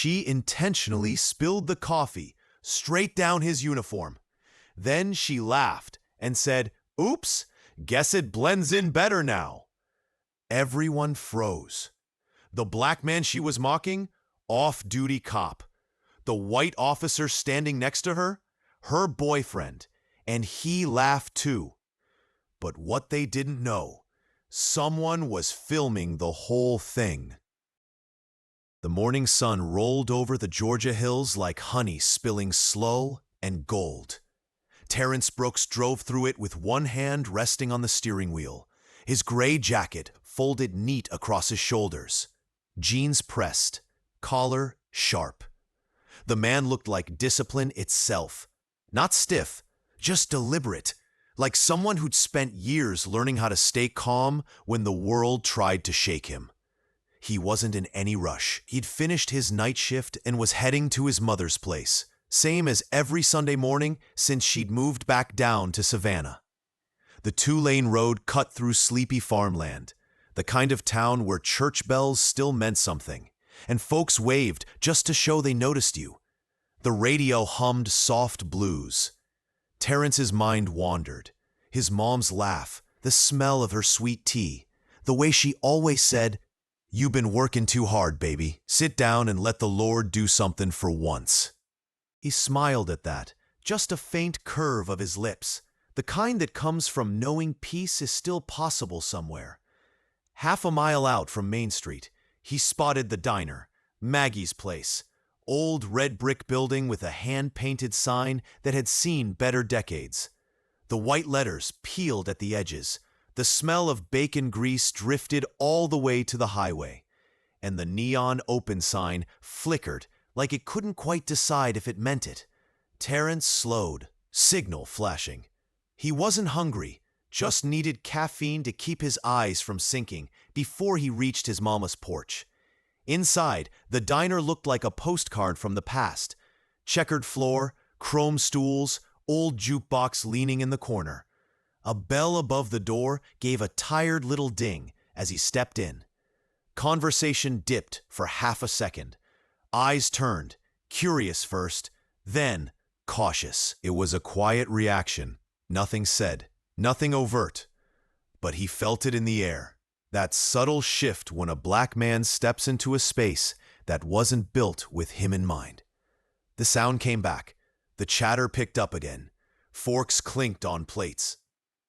she intentionally spilled the coffee straight down his uniform. Then she laughed and said, "Oops, guess it blends in better now." Everyone froze. The black man she was mocking, off-duty cop. The white officer standing next to her, her boyfriend, and he laughed too. But what they didn't know, someone was filming the whole thing. The morning sun rolled over the Georgia hills like honey spilling slow and gold. Terrence Brooks drove through it with one hand resting on the steering wheel, his gray jacket folded neat across his shoulders, jeans pressed, collar sharp. The man looked like discipline itself, not stiff, just deliberate, like someone who'd spent years learning how to stay calm when the world tried to shake him. He wasn't in any rush. He'd finished his night shift and was heading to his mother's place, same as every Sunday morning since she'd moved back down to Savannah. The two-lane road cut through sleepy farmland, the kind of town where church bells still meant something, and folks waved just to show they noticed you. The radio hummed soft blues. Terrence's mind wandered. His mom's laugh, the smell of her sweet tea, the way she always said, "You've been working too hard, baby. Sit down and let the Lord do something for once." He smiled at that, just a faint curve of his lips, the kind that comes from knowing peace is still possible somewhere. Half a mile out from Main Street, he spotted the diner, Maggie's Place, old red brick building with a hand-painted sign that had seen better decades. The white letters peeled at the edges, the smell of bacon grease drifted all the way to the highway, and the neon open sign flickered like it couldn't quite decide if it meant it. Terrence slowed, signal flashing. He wasn't hungry, just needed caffeine to keep his eyes from sinking before he reached his mama's porch. Inside, the diner looked like a postcard from the past. Checkered floor, chrome stools, old jukebox leaning in the corner. A bell above the door gave a tired little ding as he stepped in. Conversation dipped for half a second. Eyes turned, curious first, then cautious. It was a quiet reaction. Nothing said, nothing overt. But he felt it in the air. That subtle shift when a black man steps into a space that wasn't built with him in mind. The sound came back. The chatter picked up again. Forks clinked on plates.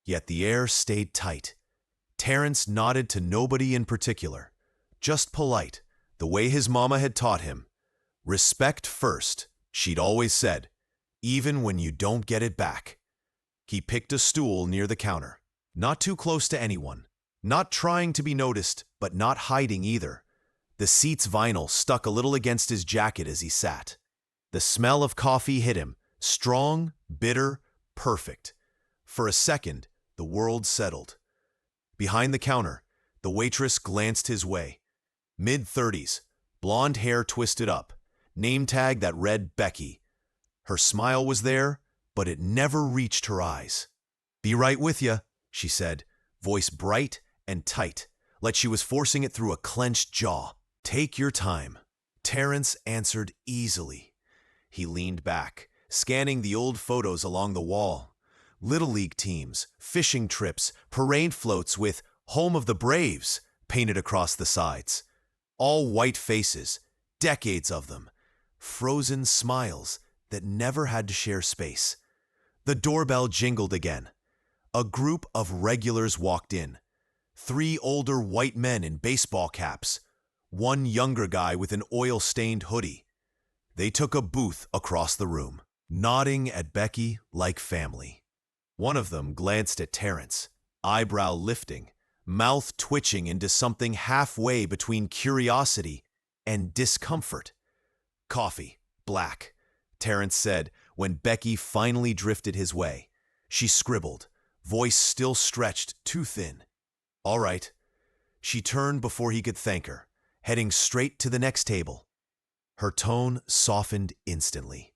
Yet the air stayed tight. Terrence nodded to nobody in particular. Just polite, the way his mama had taught him. Respect first, she'd always said, even when you don't get it back. He picked a stool near the counter, not too close to anyone, not trying to be noticed, but not hiding either. The seat's vinyl stuck a little against his jacket as he sat. The smell of coffee hit him, strong, bitter, perfect. For a second, the world settled. Behind the counter, the waitress glanced his way. Mid-30s, blonde hair twisted up, name tag that read Becky. Her smile was there, but it never reached her eyes. "Be right with ya," she said, voice bright and tight, like she was forcing it through a clenched jaw. "Take your time." Terrence answered easily. He leaned back, scanning the old photos along the wall. Little League teams, fishing trips, parade floats with "Home of the Braves" painted across the sides. All white faces, decades of them. Frozen smiles that never had to share space. The doorbell jingled again. A group of regulars walked in. 3 older white men in baseball caps. 1 younger guy with an oil-stained hoodie. They took a booth across the room, nodding at Becky like family. One of them glanced at Terrence, eyebrow lifting, mouth twitching into something halfway between curiosity and discomfort. "Coffee, black," Terrence said when Becky finally drifted his way. She scribbled, voice still stretched too thin. "All right." She turned before he could thank her, heading straight to the next table. Her tone softened instantly.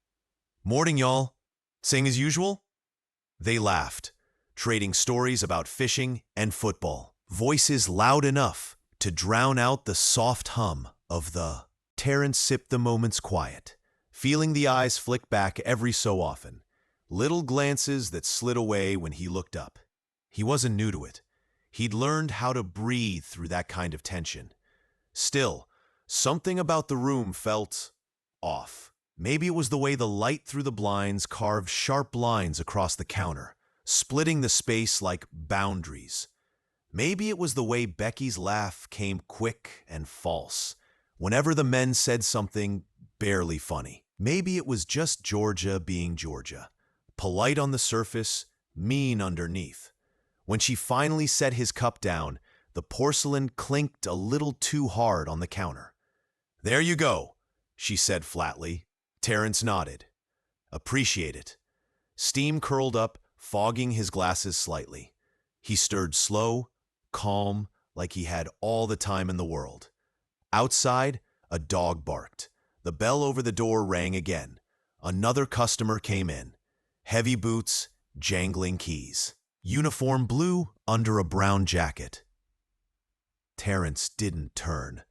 "Morning, y'all. Same as usual?" They laughed, trading stories about fishing and football, voices loud enough to drown out the soft hum of the Terrence sipped the moment's quiet, feeling the eyes flick back every so often, little glances that slid away when he looked up. He wasn't new to it. He'd learned how to breathe through that kind of tension. Still, something about the room felt off. Maybe it was the way the light through the blinds carved sharp lines across the counter, splitting the space like boundaries. Maybe it was the way Becky's laugh came quick and false, whenever the men said something barely funny. Maybe it was just Georgia being Georgia, polite on the surface, mean underneath. When she finally set his cup down, the porcelain clinked a little too hard on the counter. "There you go," she said flatly. Terrence nodded. "Appreciate it." Steam curled up, fogging his glasses slightly. He stirred slow, calm, like he had all the time in the world. Outside, a dog barked. The bell over the door rang again. Another customer came in. Heavy boots, jangling keys. Uniform blue under a brown jacket. Terrence didn't turn,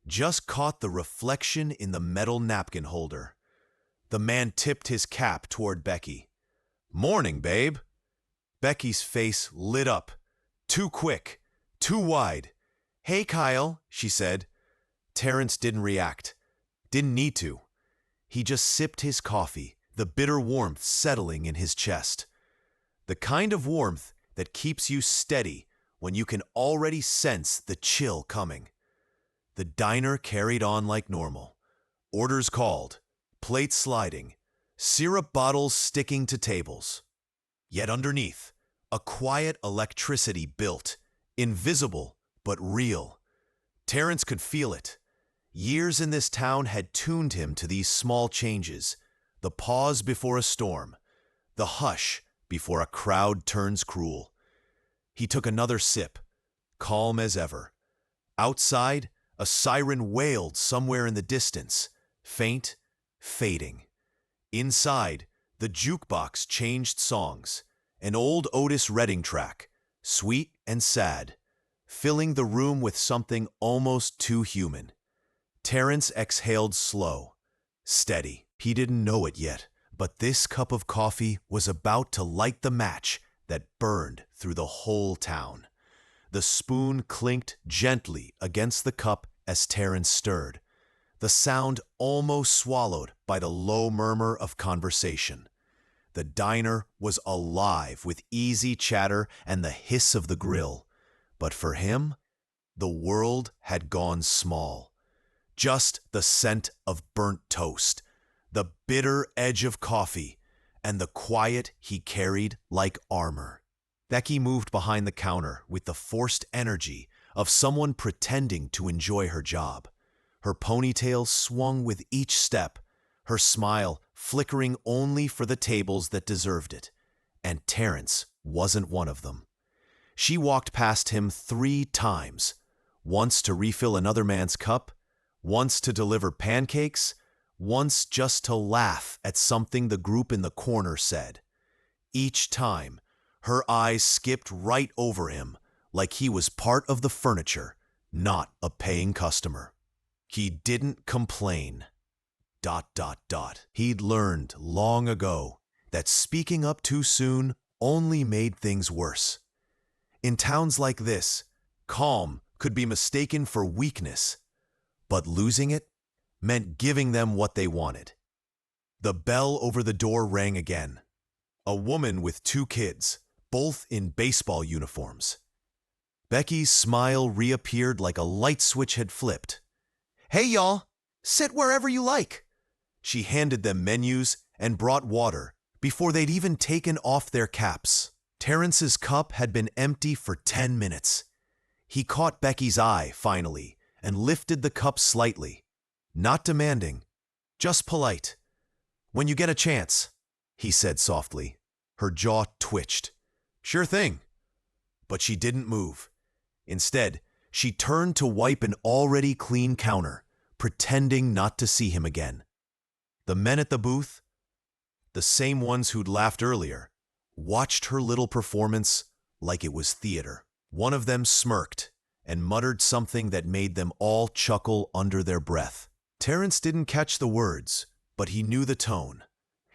just caught the reflection in the metal napkin holder. The man tipped his cap toward Becky. "Morning, babe." Becky's face lit up. Too quick, too wide. "Hey, Kyle," she said. Terrence didn't react. Didn't need to. He just sipped his coffee, the bitter warmth settling in his chest. The kind of warmth that keeps you steady when you can already sense the chill coming. The diner carried on like normal. Orders called, plates sliding, syrup bottles sticking to tables. Yet underneath, a quiet electricity built, invisible but real. Terrence could feel it. Years in this town had tuned him to these small changes, the pause before a storm, the hush before a crowd turns cruel. He took another sip, calm as ever. Outside, a siren wailed somewhere in the distance, faint, fading. Inside, the jukebox changed songs, an old Otis Redding track, sweet and sad, filling the room with something almost too human. Terrence exhaled slow, steady. He didn't know it yet, but this cup of coffee was about to light the match that burned through the whole town. The spoon clinked gently against the cup as Terrence stirred, the sound almost swallowed by the low murmur of conversation. The diner was alive with easy chatter and the hiss of the grill. But for him, the world had gone small. Just the scent of burnt toast, the bitter edge of coffee, and the quiet he carried like armor. Becky moved behind the counter with the forced energy of someone pretending to enjoy her job. Her ponytail swung with each step, her smile flickering only for the tables that deserved it, and Terrence wasn't one of them. She walked past him 3 times, once to refill another man's cup, once to deliver pancakes, once just to laugh at something the group in the corner said. Each time, her eyes skipped right over him like he was part of the furniture, not a paying customer. He didn't complain. ... He'd learned long ago that speaking up too soon only made things worse. In towns like this, calm could be mistaken for weakness, but losing it meant giving them what they wanted. The bell over the door rang again. A woman with 2 kids, both in baseball uniforms. Becky's smile reappeared like a light switch had flipped. "Hey, y'all, sit wherever you like." She handed them menus and brought water before they'd even taken off their caps. Terrence's cup had been empty for 10 minutes. He caught Becky's eye, finally, and lifted the cup slightly. Not demanding, just polite. "When you get a chance," he said softly. Her jaw twitched. "Sure thing." But she didn't move. Instead, she turned to wipe an already clean counter, pretending not to see him again. The men at the booth, the same ones who'd laughed earlier, watched her little performance like it was theater. One of them smirked and muttered something that made them all chuckle under their breath. Terrence didn't catch the words, but he knew the tone.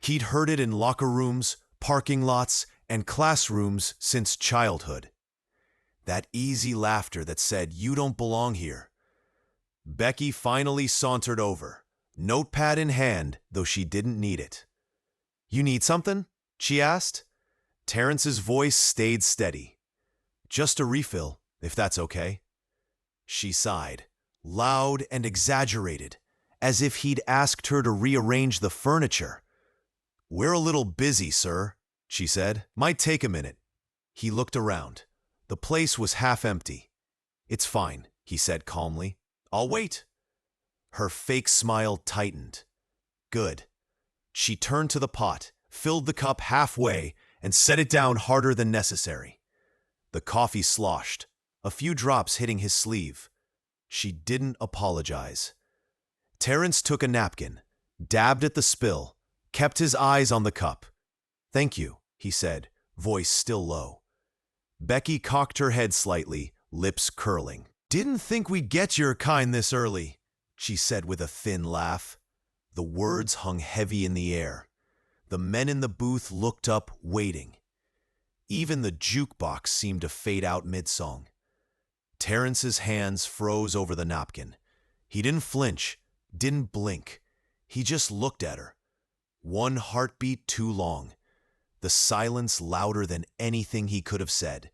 He'd heard it in locker rooms, parking lots, and classrooms since childhood. That easy laughter that said, "You don't belong here." Becky finally sauntered over, notepad in hand, though she didn't need it. "You need something?" she asked. Terrence's voice stayed steady. "Just a refill, if that's okay." She sighed, loud and exaggerated, as if he'd asked her to rearrange the furniture. "We're a little busy, sir," she said. "Might take a minute." He looked around. The place was half empty. "It's fine," he said calmly. "I'll wait." Her fake smile tightened. "Good." She turned to the pot, filled the cup halfway, and set it down harder than necessary. The coffee sloshed, a few drops hitting his sleeve. She didn't apologize. Terrence took a napkin, dabbed at the spill, kept his eyes on the cup. "Thank you," he said, voice still low. Becky cocked her head slightly, lips curling. "Didn't think we'd get your kind this early," she said with a thin laugh. The words hung heavy in the air. The men in the booth looked up, waiting. Even the jukebox seemed to fade out mid-song. Terrence's hands froze over the napkin. He didn't flinch, didn't blink. He just looked at her. One heartbeat too long. The silence louder than anything he could have said.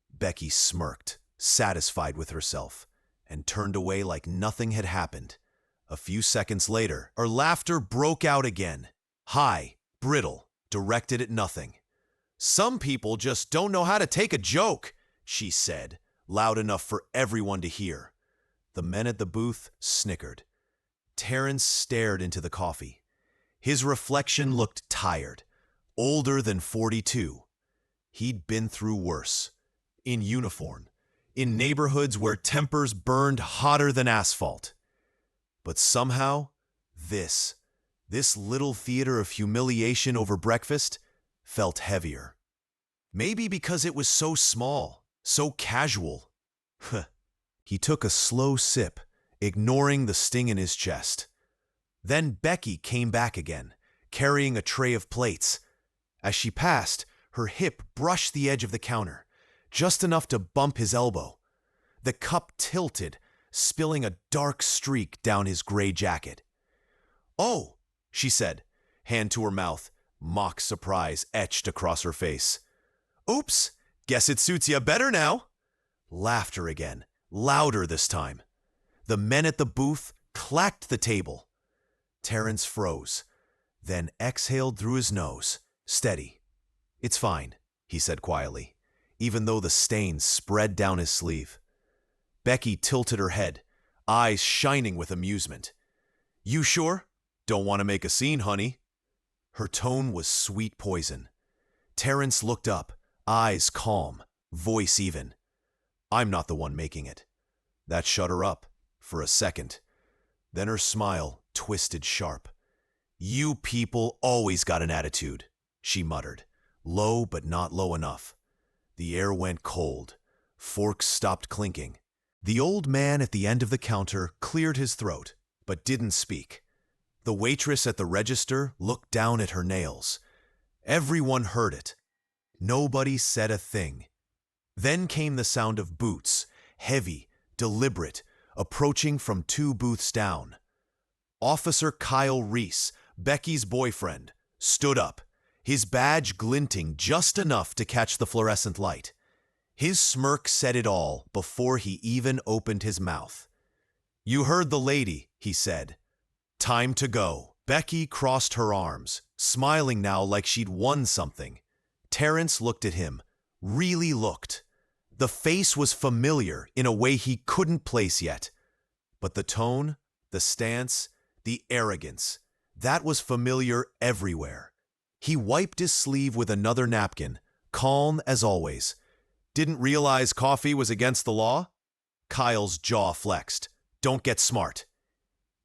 Becky smirked, satisfied with herself, and turned away like nothing had happened. A few seconds later, her laughter broke out again. High, brittle, directed at nothing. "Some people just don't know how to take a joke," she said, loud enough for everyone to hear. The men at the booth snickered. Terrence stared into the coffee. His reflection looked tired, older than 42. He'd been through worse. In uniform, in neighborhoods where tempers burned hotter than asphalt. But somehow, this little theater of humiliation over breakfast felt heavier. Maybe because it was so small, so casual. He took a slow sip, ignoring the sting in his chest. Then Becky came back again, carrying a tray of plates. As she passed, her hip brushed the edge of the counter, just enough to bump his elbow. The cup tilted, spilling a dark streak down his gray jacket. "Oh," she said, hand to her mouth, mock surprise etched across her face. "Oops, guess it suits you better now." Laughter again, louder this time. The men at the booth clacked the table. Terrence froze, then exhaled through his nose, steady. "It's fine," he said quietly, even though the stain spread down his sleeve. Becky tilted her head, eyes shining with amusement. "You sure? Don't want to make a scene, honey." Her tone was sweet poison. Terrence looked up, eyes calm, voice even. "I'm not the one making it." That shut her up, for a second. Then her smile twisted sharp. "You people always got an attitude," she muttered, low but not low enough. The air went cold. Forks stopped clinking. The old man at the end of the counter cleared his throat, but didn't speak. The waitress at the register looked down at her nails. Everyone heard it. Nobody said a thing. Then came the sound of boots, heavy, deliberate, approaching from 2 booths down. Officer Kyle Reese, Becky's boyfriend, stood up, his badge glinting just enough to catch the fluorescent light. His smirk said it all before he even opened his mouth. "You heard the lady," he said. "Time to go." Becky crossed her arms, smiling now like she'd won something. Terrence looked at him, really looked. The face was familiar in a way he couldn't place yet. But the tone, the stance, the arrogance, that was familiar everywhere. He wiped his sleeve with another napkin, calm as always. "Didn't realize coffee was against the law?" Kyle's jaw flexed. "Don't get smart."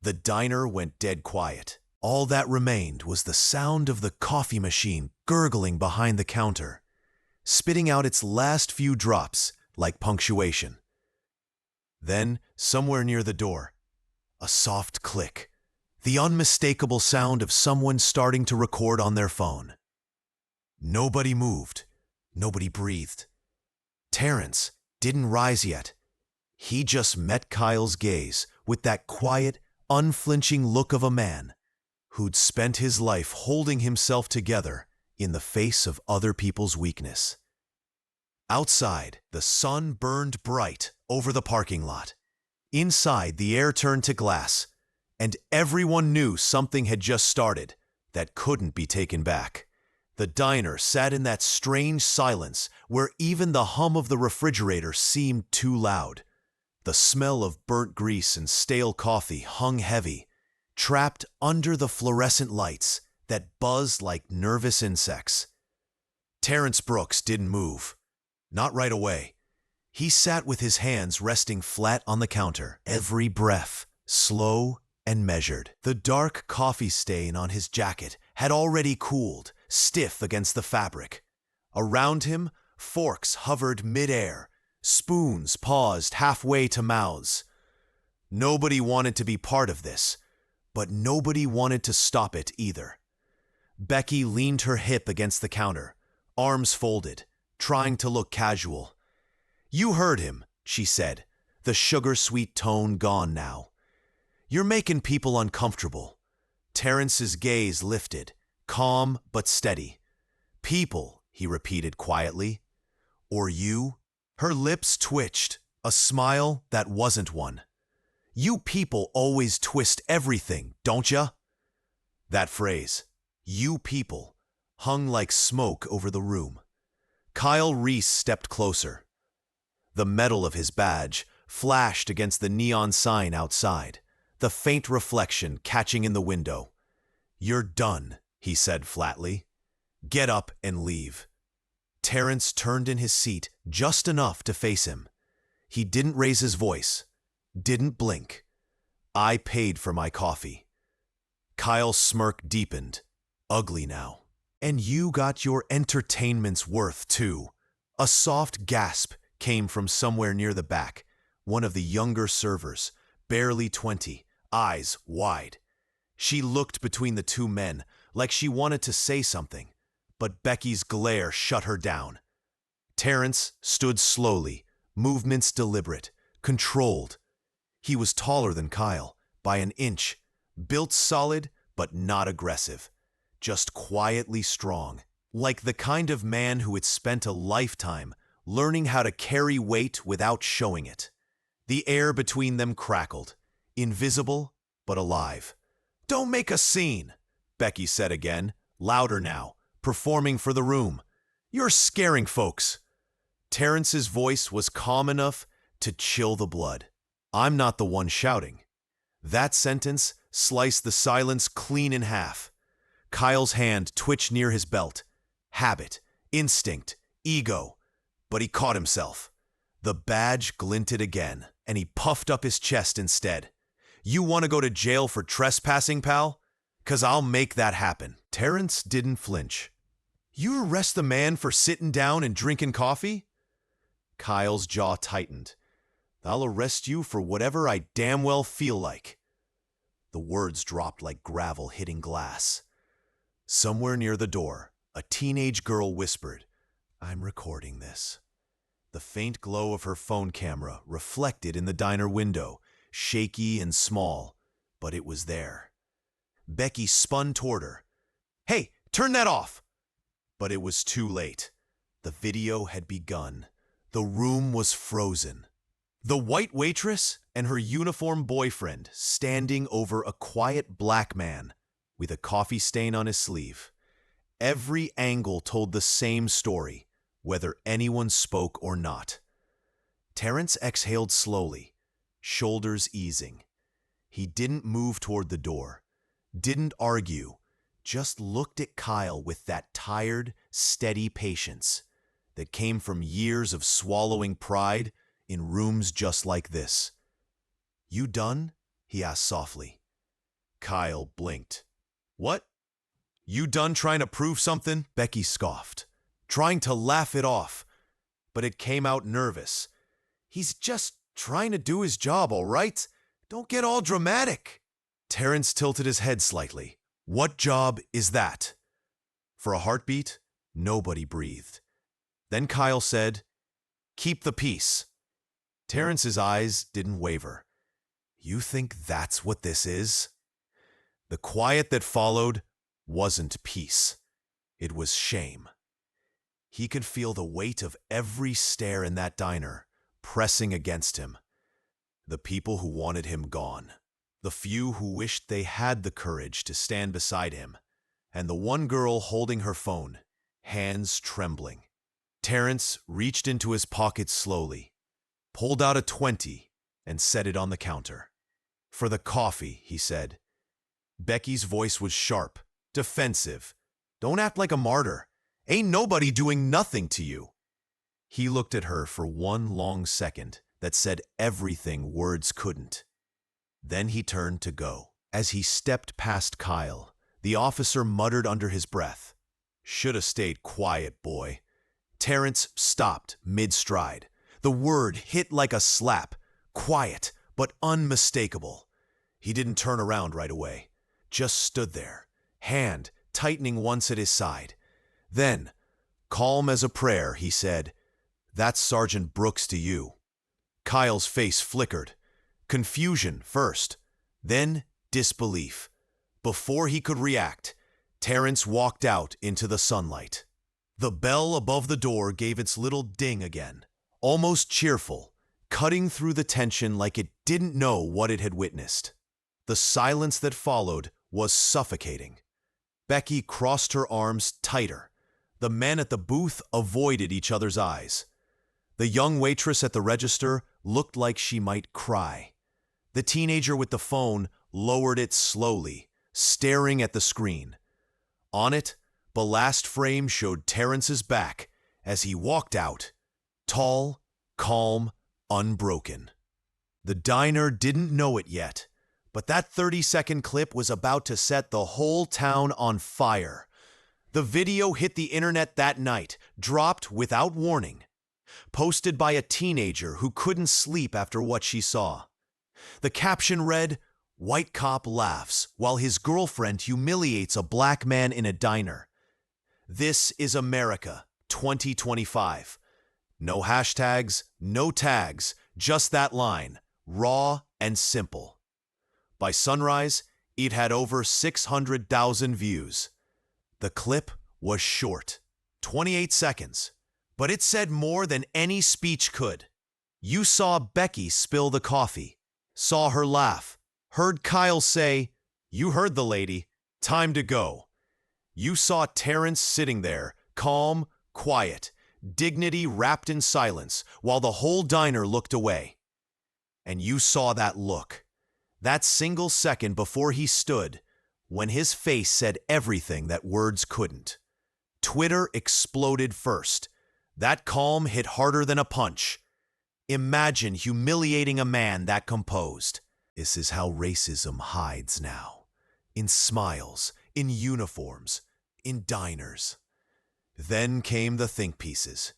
The diner went dead quiet. All that remained was the sound of the coffee machine gurgling behind the counter, spitting out its last few drops like punctuation. Then, somewhere near the door, A soft click. The unmistakable sound of someone starting to record on their phone. Nobody moved. Nobody breathed. Terrence didn't rise yet. He just met Kyle's gaze with that quiet, unflinching look of a man who'd spent his life holding himself together in the face of other people's weakness. Outside, the sun burned bright over the parking lot. Inside, the air turned to glass, and everyone knew something had just started that couldn't be taken back. The diner sat in that strange silence where even the hum of the refrigerator seemed too loud. The smell of burnt grease and stale coffee hung heavy, trapped under the fluorescent lights that buzzed like nervous insects. Terrence Brooks didn't move. Not right away. He sat with his hands resting flat on the counter, every breath slow and measured. The dark coffee stain on his jacket had already cooled, stiff against the fabric. Around him, forks hovered mid-air, spoons paused halfway to mouths. Nobody wanted to be part of this, but nobody wanted to stop it either. Becky leaned her hip against the counter, arms folded, trying to look casual. "You heard him," she said, the sugar-sweet tone gone now. "You're making people uncomfortable." Terrence's gaze lifted, calm but steady. "People," he repeated quietly. "Or you?" Her lips twitched, a smile that wasn't one. "You people always twist everything, don't ya?" That phrase, "you people," hung like smoke over the room. Kyle Reese stepped closer. The metal of his badge flashed against the neon sign outside, the faint reflection catching in the window. "You're done," he said flatly. "Get up and leave." Terrence turned in his seat just enough to face him. He didn't raise his voice, didn't blink. "I paid for my coffee." Kyle's smirk deepened, ugly now. "And you got your entertainment's worth, too." A soft gasp came from somewhere near the back, one of the younger servers, barely 20, eyes wide. She looked between the two men like she wanted to say something, but Becky's glare shut her down. Terrence stood slowly, movements deliberate, controlled. He was taller than Kyle, by an inch, built solid but not aggressive, just quietly strong, like the kind of man who had spent a lifetime learning how to carry weight without showing it. The air between them crackled, invisible but alive. "Don't make a scene," Becky said again, louder now, performing for the room. "You're scaring folks." Terrence's voice was calm enough to chill the blood. "I'm not the one shouting." That sentence sliced the silence clean in half. Kyle's hand twitched near his belt. Habit, instinct, ego. But he caught himself. The badge glinted again, and he puffed up his chest instead. "You want to go to jail for trespassing, pal? 'Cause I'll make that happen." Terrence didn't flinch. "You arrest the man for sitting down and drinking coffee?" Kyle's jaw tightened. "I'll arrest you for whatever I damn well feel like." The words dropped like gravel hitting glass. Somewhere near the door, a teenage girl whispered, "I'm recording this." The faint glow of her phone camera reflected in the diner window, shaky and small, but it was there. Becky spun toward her. "Hey, turn that off!" But it was too late. The video had begun. The room was frozen. The white waitress and her uniformed boyfriend standing over a quiet black man with a coffee stain on his sleeve. Every angle told the same story, whether anyone spoke or not. Terrence exhaled slowly, shoulders easing. He didn't move toward the door, didn't argue, just looked at Kyle with that tired, steady patience that came from years of swallowing pride in rooms just like this. "You done?" he asked softly. Kyle blinked. "What? You done trying to prove something?" Becky scoffed, trying to laugh it off, but it came out nervous. "He's just trying to do his job, all right? Don't get all dramatic. Terrence tilted his head slightly. What job is that? For a heartbeat, nobody breathed. Then Kyle said, Keep the peace. Terrence's eyes didn't waver. You think that's what this is? The quiet that followed wasn't peace. It was shame. He could feel the weight of every stare in that diner pressing against him. The people who wanted him gone. The few who wished they had the courage to stand beside him. And the one girl holding her phone, hands trembling. Terrence reached into his pocket slowly, pulled out a 20, and set it on the counter. For the coffee, he said. Becky's voice was sharp, defensive. Don't act like a martyr. Ain't nobody doing nothing to you. He looked at her for one long second that said everything words couldn't. Then he turned to go. As he stepped past Kyle, the officer muttered under his breath, Shoulda stayed quiet, boy. Terrence stopped mid-stride. The word hit like a slap, quiet but unmistakable. He didn't turn around right away, just stood there, hand tightening once at his side. Then, calm as a prayer, he said, That's Sergeant Brooks to you. Kyle's face flickered. Confusion first, then disbelief. Before he could react, Terrence walked out into the sunlight. The bell above the door gave its little ding again, almost cheerful, cutting through the tension like it didn't know what it had witnessed. The silence that followed was suffocating. Becky crossed her arms tighter. The men at the booth avoided each other's eyes. The young waitress at the register looked like she might cry. The teenager with the phone lowered it slowly, staring at the screen. On it, the last frame showed Terrence's back as he walked out, tall, calm, unbroken. The diner didn't know it yet, but that 30-second clip was about to set the whole town on fire. The video hit the internet that night, dropped without warning, posted by a teenager who couldn't sleep after what she saw. The caption read, White cop laughs while his girlfriend humiliates a black man in a diner. This is America, 2025. No hashtags, no tags, just that line, raw and simple. By sunrise, it had over 600,000 views. The clip was short, 28 seconds, but it said more than any speech could. You saw Becky spill the coffee, saw her laugh, heard Kyle say, You heard the lady, time to go. You saw Terrence sitting there, calm, quiet, dignity wrapped in silence, while the whole diner looked away. And you saw that look, that single second before he stood, when his face said everything that words couldn't. Twitter exploded first. That calm hit harder than a punch. Imagine humiliating a man that composed. This is how racism hides now. In smiles, in uniforms, in diners. Then came the think pieces.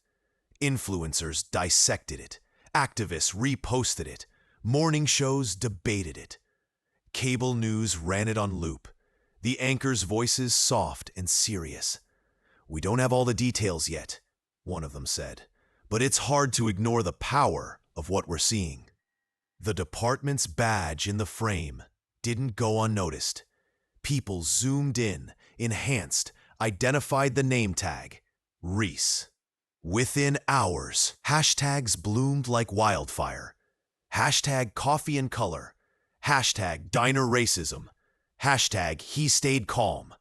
Influencers dissected it. Activists reposted it. Morning shows debated it. Cable news ran it on loop. The anchors' voices soft and serious. We don't have all the details yet, one of them said, but it's hard to ignore the power of what we're seeing. The department's badge in the frame didn't go unnoticed. People zoomed in, enhanced, identified the name tag, Reese. Within hours, hashtags bloomed like wildfire. Hashtag coffee and color. Hashtag diner racism. Hashtag he stayed calm.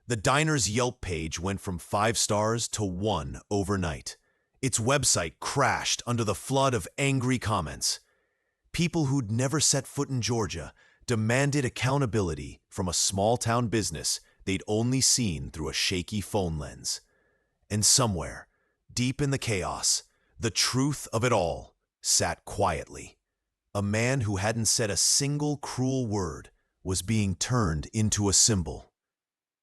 The diner's Yelp page went from 5 stars to 1 overnight. Its website crashed under the flood of angry comments. People who'd never set foot in Georgia demanded accountability from a small-town business they'd only seen through a shaky phone lens. And somewhere, deep in the chaos, the truth of it all sat quietly. A man who hadn't said a single cruel word was being turned into a symbol.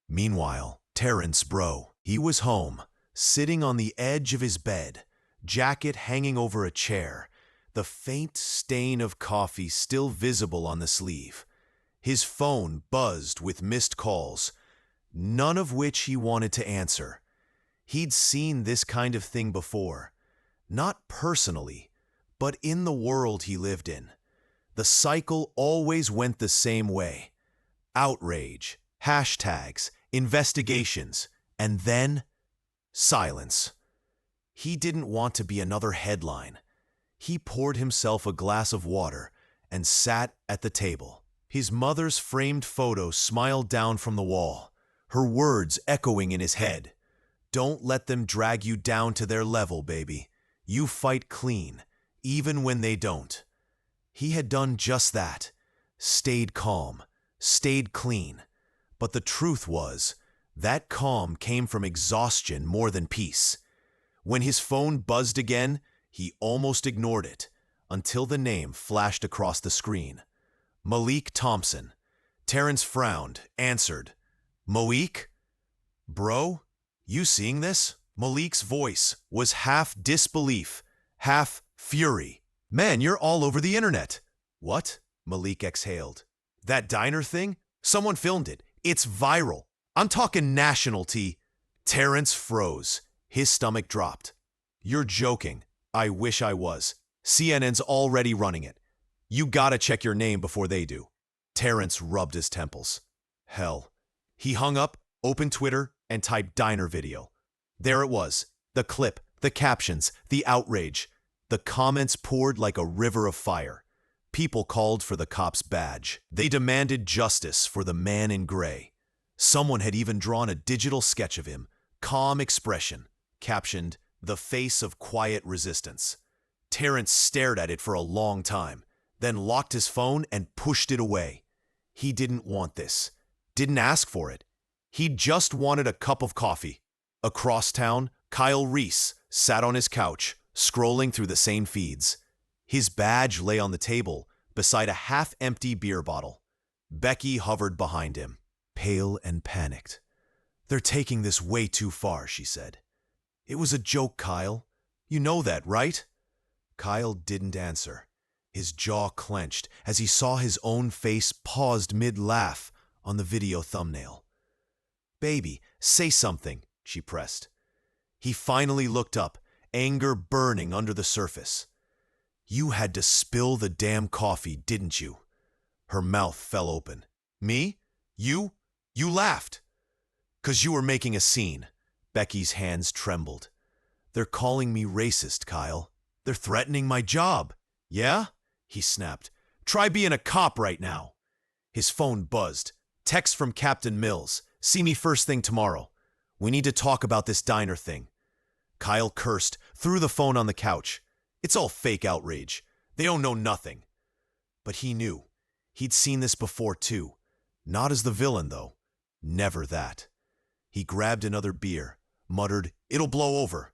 Meanwhile, Terrence Bro, he was home, sitting on the edge of his bed, jacket hanging over a chair, the faint stain of coffee still visible on the sleeve. His phone buzzed with missed calls, none of which he wanted to answer. He'd seen this kind of thing before, not personally, but in the world he lived in. The cycle always went the same way. Outrage, hashtags, investigations, and then silence. He didn't want to be another headline. He poured himself a glass of water and sat at the table. His mother's framed photo smiled down from the wall, her words echoing in his head. "Don't let them drag you down to their level, baby. You fight clean, even when they don't." He had done just that, stayed calm, stayed clean. But the truth was, that calm came from exhaustion more than peace. When his phone buzzed again, he almost ignored it, until the name flashed across the screen. Malik Thompson. Terrence frowned, answered. "Malik? Bro, you seeing this?" Malik's voice was half disbelief, half fury. "Man, you're all over the internet." "What?" Malik exhaled. "That diner thing? Someone filmed it. It's viral. I'm talking national, T." Terrence froze. His stomach dropped. "You're joking." "I wish I was. CNN's already running it. You gotta check your name before they do." Terrence rubbed his temples. Hell. He hung up, opened Twitter, and typed diner video. There it was. The clip, the captions, the outrage. The comments poured like a river of fire. People called for the cop's badge. They demanded justice for the man in gray. Someone had even drawn a digital sketch of him, calm expression, captioned, "The face of quiet resistance." Terrence stared at it for a long time, then locked his phone and pushed it away. He didn't want this. Didn't ask for it. He just wanted a cup of coffee. Across town, Kyle Reese sat on his couch, scrolling through the same feeds. His badge lay on the table beside a half-empty beer bottle. Becky hovered behind him, pale and panicked. "They're taking this way too far," she said. "It was a joke, Kyle. You know that, right?" Kyle didn't answer. His jaw clenched as he saw his own face paused mid-laugh on the video thumbnail. "Baby, say something," she pressed. He finally looked up, anger burning under the surface. "You had to spill the damn coffee, didn't you?" Her mouth fell open. "Me? You? You laughed." "'Cause you were making a scene." Becky's hands trembled. "They're calling me racist, Kyle. They're threatening my job." "Yeah?" he snapped. "Try being a cop right now." His phone buzzed. Text from Captain Mills. "See me first thing tomorrow. We need to talk about this diner thing." Kyle cursed, threw the phone on the couch. It's all fake outrage. They don't know nothing. But he knew. He'd seen this before too. Not as the villain, though. Never that. He grabbed another beer, muttered, "It'll blow over."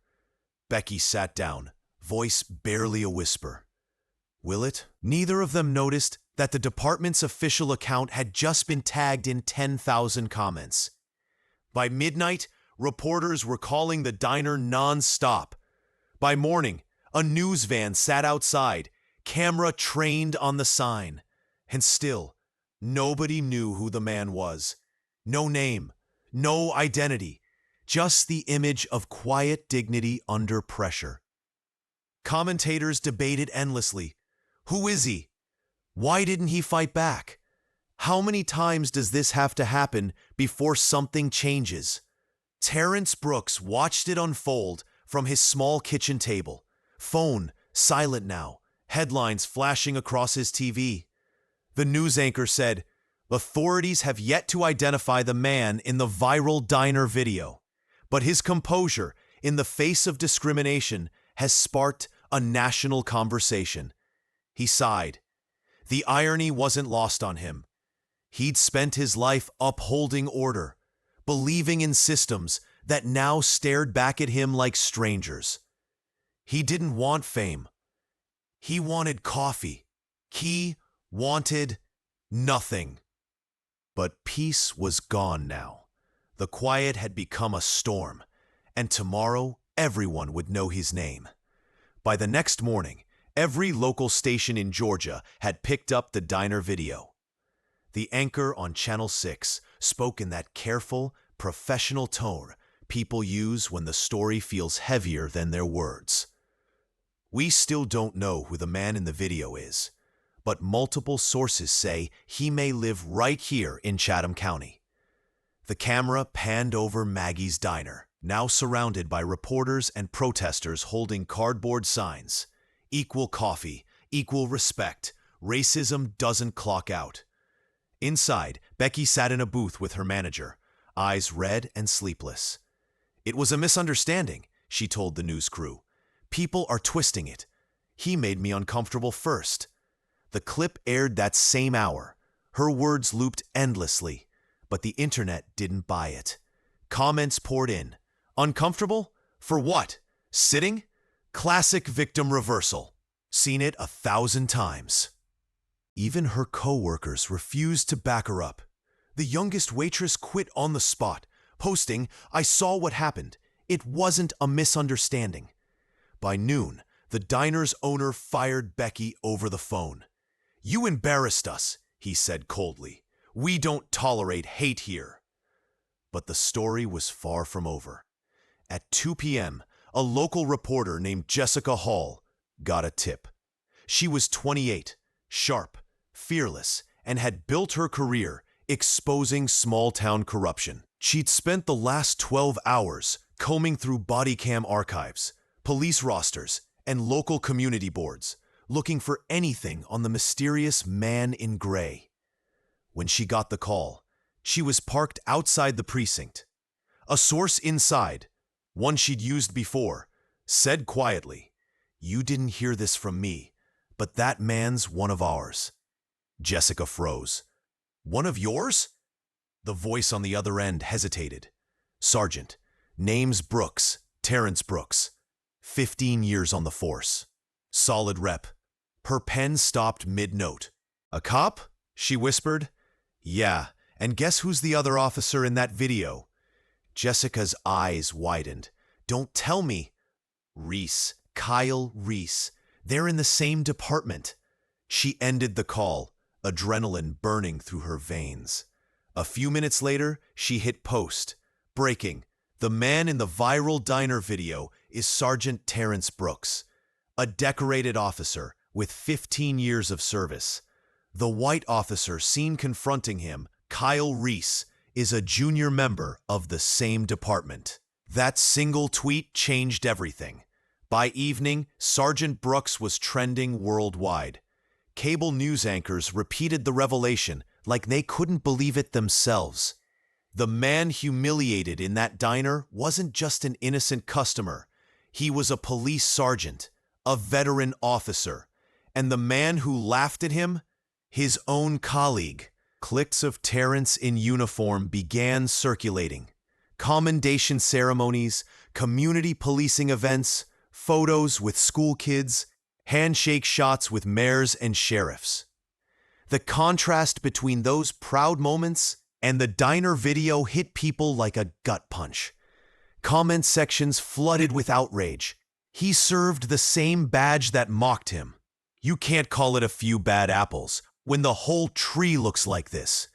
Becky sat down, voice barely a whisper. "Will it?" Neither of them noticed that the department's official account had just been tagged in 10,000 comments. By midnight, reporters were calling the diner non-stop. By morning, a news van sat outside, camera trained on the sign. And still, nobody knew who the man was. No name, no identity, just the image of quiet dignity under pressure. Commentators debated endlessly. Who is he? Why didn't he fight back? How many times does this have to happen before something changes? Terrence Brooks watched it unfold from his small kitchen table. Phone silent now, headlines flashing across his TV. The news anchor said, "Authorities have yet to identify the man in the viral diner video, but his composure in the face of discrimination has sparked a national conversation." He sighed. The irony wasn't lost on him. He'd spent his life upholding order, believing in systems that now stared back at him like strangers. He didn't want fame. He wanted coffee. He wanted nothing. But peace was gone now. The quiet had become a storm, and tomorrow everyone would know his name. By the next morning, Every local station in Georgia had picked up the diner video. The anchor on Channel 6 spoke in that careful, professional tone people use when the story feels heavier than their words. We still don't know who the man in the video is, but multiple sources say he may live right here in Chatham County. The camera panned over Maggie's diner, now surrounded by reporters and protesters holding cardboard signs. Equal coffee, equal respect, racism doesn't clock out. Inside, Becky sat in a booth with her manager, eyes red and sleepless. It was a misunderstanding, she told the news crew. People are twisting it. He made me uncomfortable first. The clip aired that same hour. Her words looped endlessly, but the internet didn't buy it. Comments poured in. Uncomfortable? For what? Sitting? Classic victim reversal. Seen it 1,000 times. Even her co-workers refused to back her up. The youngest waitress quit on the spot, posting, "I saw what happened. It wasn't a misunderstanding." By noon, the diner's owner fired Becky over the phone. "You embarrassed us," he said coldly. "We don't tolerate hate here." But the story was far from over. At 2 p.m., a local reporter named Jessica Hall got a tip. She was 28, sharp, fearless, and had built her career exposing small-town corruption. She'd spent the last 12 hours combing through body cam archives, police rosters, and local community boards, looking for anything on the mysterious man in gray. When she got the call, she was parked outside the precinct. A source inside, one she'd used before, said quietly, "You didn't hear this from me, but that man's one of ours." Jessica froze. "One of yours?" The voice on the other end hesitated. "Sergeant. Name's Brooks, Terrence Brooks. 15 years on the force. Solid rep." Her pen stopped mid-note. "A cop?" she whispered. "Yeah, and guess who's the other officer in that video?" Jessica's eyes widened. "Don't tell me." "Reese, Kyle Reese. They're in the same department." She ended the call, adrenaline burning through her veins. A few minutes later, she hit post. Breaking. The man in the viral diner video is Sergeant Terrence Brooks, a decorated officer with 15 years of service. The white officer seen confronting him, Kyle Reese, is a junior member of the same department. That single tweet changed everything. By evening, Sergeant Brooks was trending worldwide. Cable news anchors repeated the revelation like they couldn't believe it themselves. The man humiliated in that diner wasn't just an innocent customer. He was a police sergeant, a veteran officer, and the man who laughed at him, his own colleague. Clips of Terrence in uniform began circulating. Commendation ceremonies, community policing events, photos with school kids, handshake shots with mayors and sheriffs. The contrast between those proud moments and the diner video hit people like a gut punch. Comment sections flooded with outrage. He served the same badge that mocked him. You can't call it a few bad apples when the whole tree looks like this.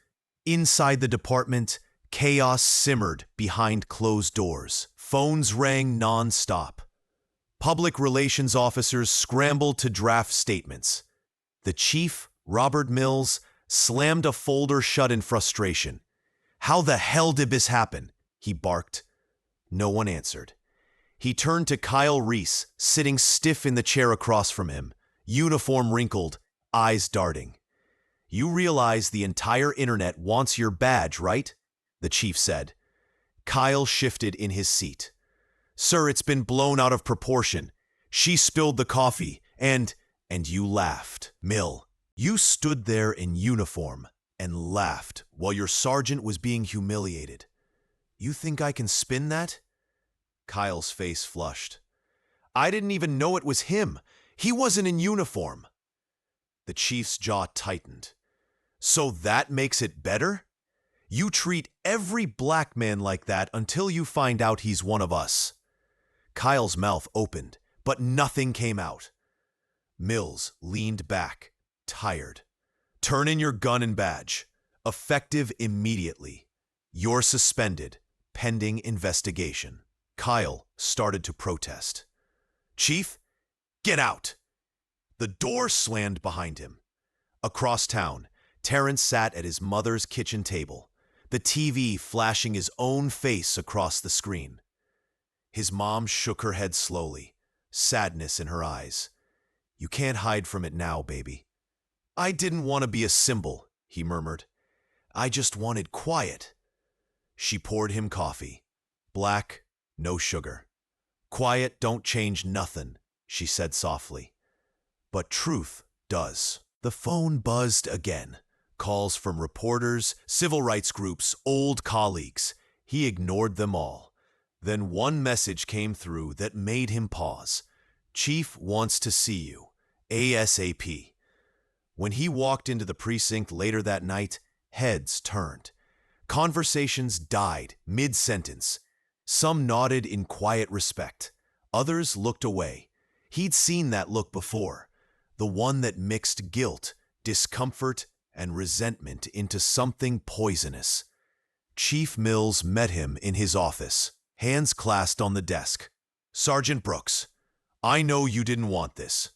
Inside the department, chaos simmered behind closed doors. Phones rang non-stop. Public relations officers scrambled to draft statements. The chief, Robert Mills, slammed a folder shut in frustration. "How the hell did this happen?" he barked. No one answered. He turned to Kyle Reese, sitting stiff in the chair across from him, uniform wrinkled, eyes darting. "You realize the entire internet wants your badge, right?" the chief said. Kyle shifted in his seat. "Sir, it's been blown out of proportion. She spilled the coffee, and you laughed. Mill, you stood there in uniform and laughed while your sergeant was being humiliated. You think I can spin that?" Kyle's face flushed. "I didn't even know it was him. He wasn't in uniform." The chief's jaw tightened. "So that makes it better? You treat every black man like that until you find out he's one of us." Kyle's mouth opened, but nothing came out. Mills leaned back, tired. Turn in your gun and badge. Effective immediately. You're suspended, pending investigation. Kyle started to protest. Chief, get out! The door slammed behind him. Across town, Terrence sat at his mother's kitchen table, the TV flashing his own face across the screen. His mom shook her head slowly, sadness in her eyes. You can't hide from it now, baby. I didn't want to be a symbol, he murmured. I just wanted quiet. She poured him coffee. Black, no sugar. Quiet don't change nothin', she said softly. But truth does. The phone buzzed again. Calls from reporters, civil rights groups, old colleagues. He ignored them all. Then one message came through that made him pause. Chief wants to see you. ASAP. When he walked into the precinct later that night, heads turned. Conversations died mid-sentence. Some nodded in quiet respect. Others looked away. He'd seen that look before. The one that mixed guilt, discomfort, and resentment into something poisonous. Chief Mills met him in his office, hands clasped on the desk. Sergeant Brooks, I know you didn't want this.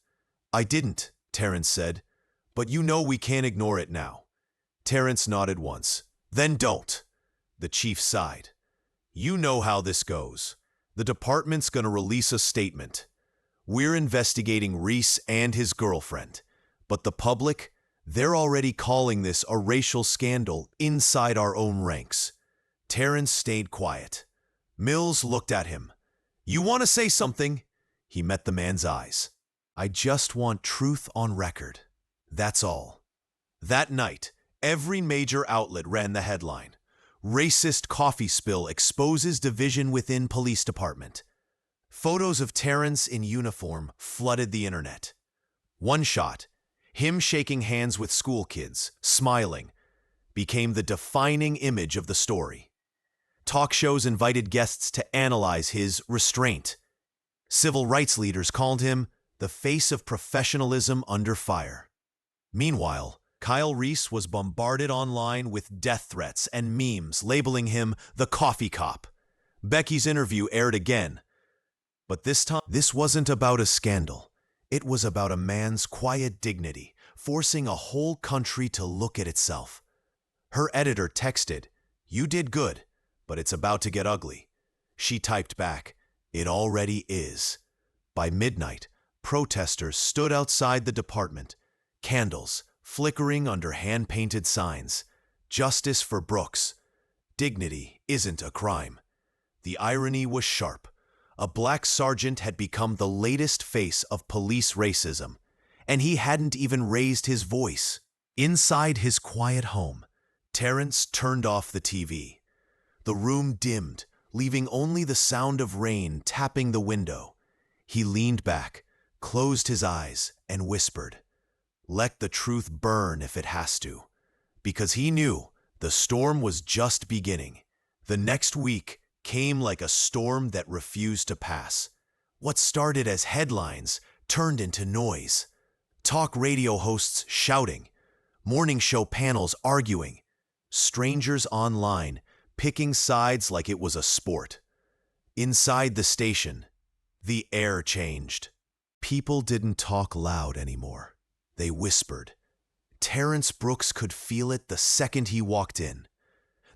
I didn't, Terrence said, but you know we can't ignore it now. Terrence nodded once. Then don't. The chief sighed. You know how this goes. The department's gonna release a statement. We're investigating Reese and his girlfriend, but the public, they're already calling this a racial scandal inside our own ranks. Terrence stayed quiet. Mills looked at him. You want to say something? He met the man's eyes. I just want truth on record. That's all. That night, every major outlet ran the headline. Racist coffee spill exposes division within police department. Photos of Terrence in uniform flooded the internet. One shot, him shaking hands with school kids, smiling, became the defining image of the story. Talk shows invited guests to analyze his restraint. Civil rights leaders called him the face of professionalism under fire. Meanwhile, Kyle Reese was bombarded online with death threats and memes labeling him the coffee cop. Becky's interview aired again. But this time, this wasn't about a scandal. It was about a man's quiet dignity, forcing a whole country to look at itself. Her editor texted, You did good, but it's about to get ugly. She typed back, It already is. By midnight, protesters stood outside the department, candles flickering under hand-painted signs. Justice for Brooks. Dignity isn't a crime. The irony was sharp. A black sergeant had become the latest face of police racism, and he hadn't even raised his voice. Inside his quiet home, Terrence turned off the TV. The room dimmed, leaving only the sound of rain tapping the window. He leaned back, closed his eyes, and whispered, Let the truth burn if it has to. Because he knew the storm was just beginning. The next week came like a storm that refused to pass. What started as headlines turned into noise. Talk radio hosts shouting, morning show panels arguing, strangers online picking sides like it was a sport. Inside the station, the air changed. People didn't talk loud anymore. They whispered. Terrence Brooks could feel it the second he walked in.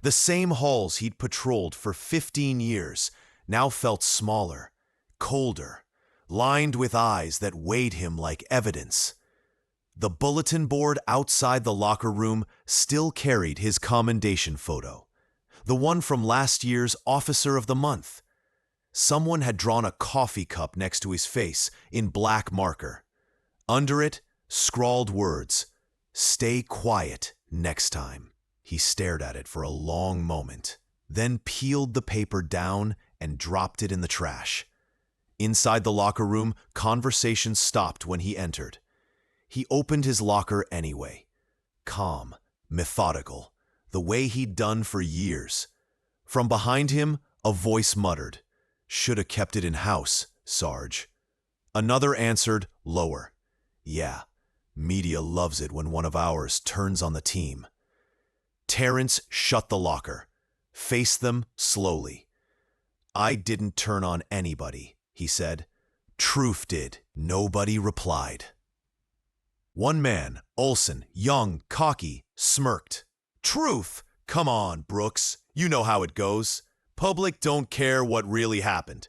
The same halls he'd patrolled for 15 years now felt smaller, colder, lined with eyes that weighed him like evidence. The bulletin board outside the locker room still carried his commendation photo, the one from last year's Officer of the Month. Someone had drawn a coffee cup next to his face in black marker. Under it, scrawled words, Stay quiet next time. He stared at it for a long moment, then peeled the paper down and dropped it in the trash. Inside the locker room, conversation stopped when he entered. He opened his locker anyway. Calm, methodical, the way he'd done for years. From behind him, a voice muttered, Shoulda kept it in house, Sarge. Another answered, lower. Yeah, media loves it when one of ours turns on the team. Terrence shut the locker, faced them slowly. I didn't turn on anybody, he said. Truth did. Nobody replied. One man, Olson, young, cocky, smirked. Truth? Come on, Brooks. You know how it goes. Public don't care what really happened.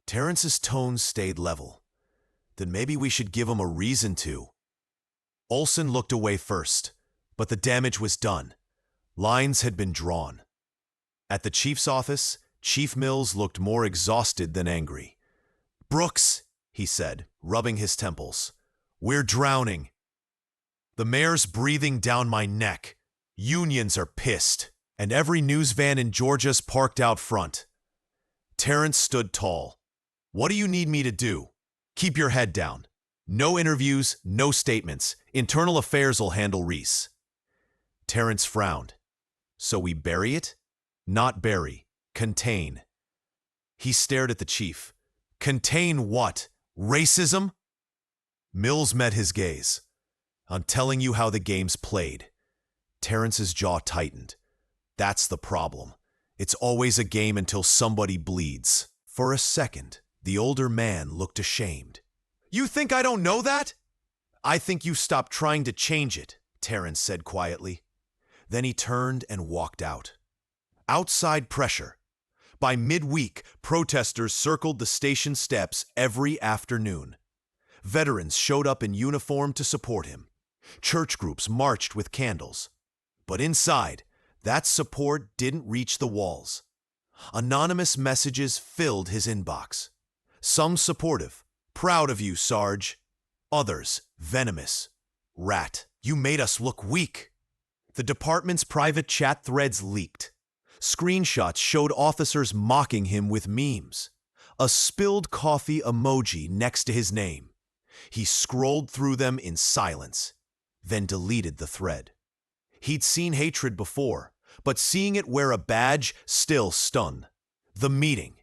Terrence's tone stayed level. Then maybe we should give him a reason to. Olson looked away first, but the damage was done. Lines had been drawn. At the chief's office, Chief Mills looked more exhausted than angry. Brooks, he said, rubbing his temples, we're drowning. The mayor's breathing down my neck. Unions are pissed, and every news van in Georgia's parked out front. Terrence stood tall. What do you need me to do? Keep your head down. No interviews, no statements. Internal Affairs will handle Reese. Terrence frowned. So we bury it? Not bury. Contain. He stared at the chief. Contain what? Racism? Mills met his gaze. I'm telling you how the game's played. Terrence's jaw tightened. That's the problem. It's always a game until somebody bleeds. For a second, the older man looked ashamed. You think I don't know that? I think you stopped trying to change it, Terrence said quietly. Then he turned and walked out. Outside pressure. By midweek, protesters circled the station steps every afternoon. Veterans showed up in uniform to support him. Church groups marched with candles. But inside, that support didn't reach the walls. Anonymous messages filled his inbox. Some supportive. Proud of you, Sarge. Others, venomous. Rat, you made us look weak. The department's private chat threads leaked. Screenshots showed officers mocking him with memes. A spilled coffee emoji next to his name. He scrolled through them in silence, then deleted the thread. He'd seen hatred before, but seeing it wear a badge still stung. The meeting.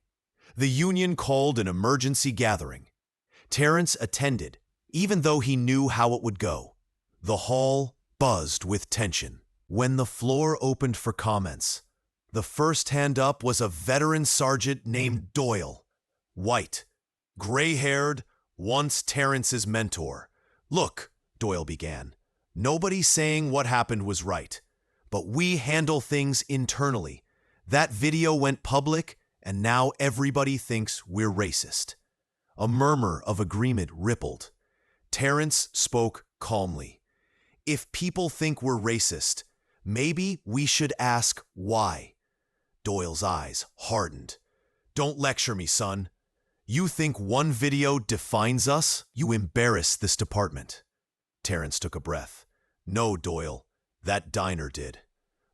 The union called an emergency gathering. Terrence attended, even though he knew how it would go. The hall buzzed with tension. When the floor opened for comments, the first hand up was a veteran sergeant named Doyle. White, gray-haired, once Terrence's mentor. Look, Doyle began, nobody's saying what happened was right, but we handle things internally. That video went public, and now everybody thinks we're racist. A murmur of agreement rippled. Terrence spoke calmly. If people think we're racist, maybe we should ask why. Doyle's eyes hardened. Don't lecture me, son. You think one video defines us? You embarrass this department. Terrence took a breath. No, Doyle. That diner did.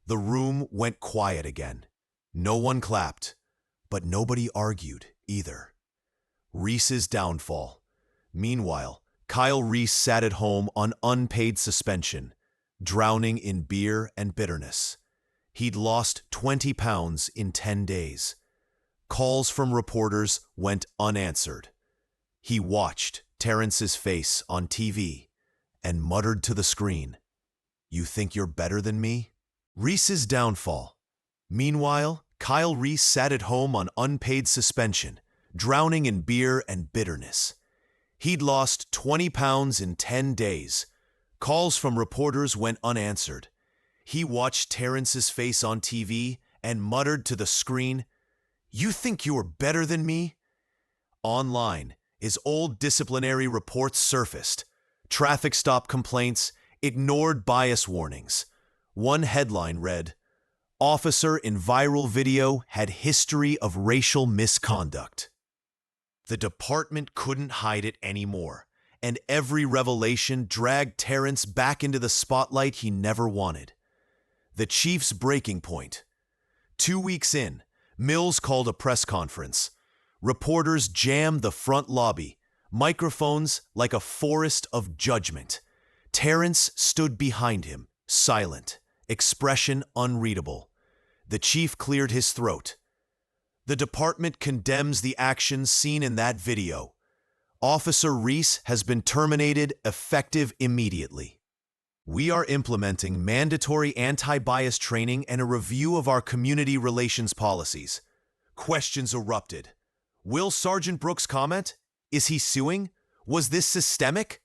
The room went quiet again. No one clapped, but nobody argued either. Reese's downfall. Meanwhile, Kyle Reese sat at home on unpaid suspension, drowning in beer and bitterness. He'd lost 20 pounds in 10 days. Calls from reporters went unanswered. He watched Terrence's face on TV and muttered to the screen, "You think you're better than me?" Reese's downfall. Meanwhile, Kyle Reese sat at home on unpaid suspension, drowning in beer and bitterness. He'd lost 20 pounds in 10 days. Calls from reporters went unanswered. He watched Terrence's face on TV and muttered to the screen, "You think you're better than me?" Online, his old disciplinary reports surfaced. Traffic stop complaints, ignored bias warnings. One headline read, "Officer in viral video had history of racial misconduct." The department couldn't hide it anymore, and every revelation dragged Terrence back into the spotlight he never wanted. The chief's breaking point. 2 weeks in, Mills called a press conference. Reporters jammed the front lobby, microphones like a forest of judgment. Terrence stood behind him, silent, expression unreadable. The chief cleared his throat. The department condemns the actions seen in that video. Officer Reese has been terminated effective immediately. We are implementing mandatory anti-bias training and a review of our community relations policies. Questions erupted. Will Sergeant Brooks comment? Is he suing? Was this systemic?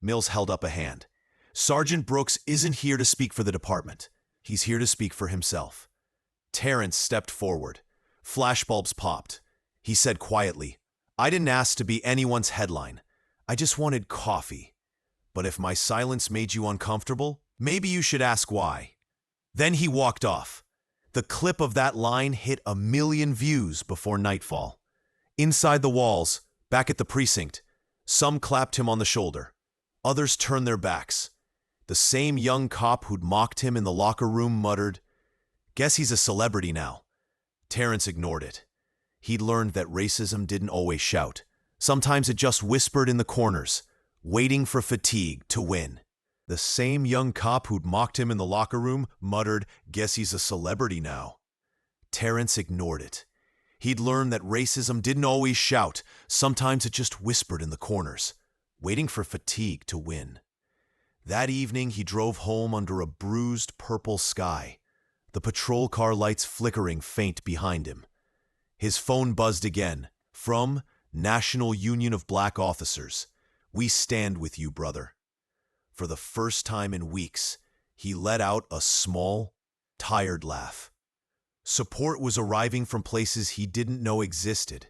Mills held up a hand. Sergeant Brooks isn't here to speak for the department. He's here to speak for himself. Terrence stepped forward. Flashbulbs popped. He said quietly, I didn't ask to be anyone's headline. I just wanted coffee. But if my silence made you uncomfortable, maybe you should ask why. Then he walked off. The clip of that line hit 1 million views before nightfall. Inside the walls, back at the precinct, some clapped him on the shoulder. Others turned their backs. The same young cop who'd mocked him in the locker room muttered, Guess he's a celebrity now. Terrence ignored it. He'd learned that racism didn't always shout. Sometimes it just whispered in the corners, waiting for fatigue to win. The same young cop who'd mocked him in the locker room muttered, Guess he's a celebrity now. Terrence ignored it. He'd learned that racism didn't always shout. Sometimes it just whispered in the corners, waiting for fatigue to win. That evening, he drove home under a bruised purple sky, the patrol car lights flickering faint behind him. His phone buzzed again, from National Union of Black Officers. We stand with you, brother. For the first time in weeks, he let out a small, tired laugh. Support was arriving from places he didn't know existed.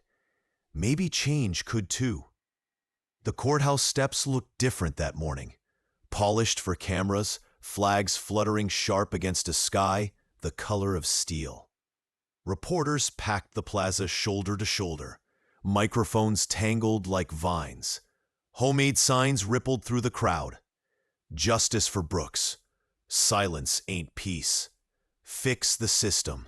Maybe change could too. The courthouse steps looked different that morning. Polished for cameras, flags fluttering sharp against a sky the color of steel. Reporters packed the plaza shoulder to shoulder. Microphones tangled like vines. Homemade signs rippled through the crowd. Justice for Brooks. Silence ain't peace. Fix the system.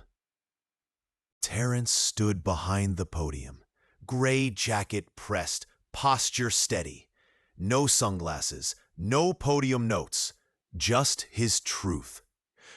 Terrence stood behind the podium. Gray jacket pressed, posture steady. No sunglasses, no podium notes. Just his truth.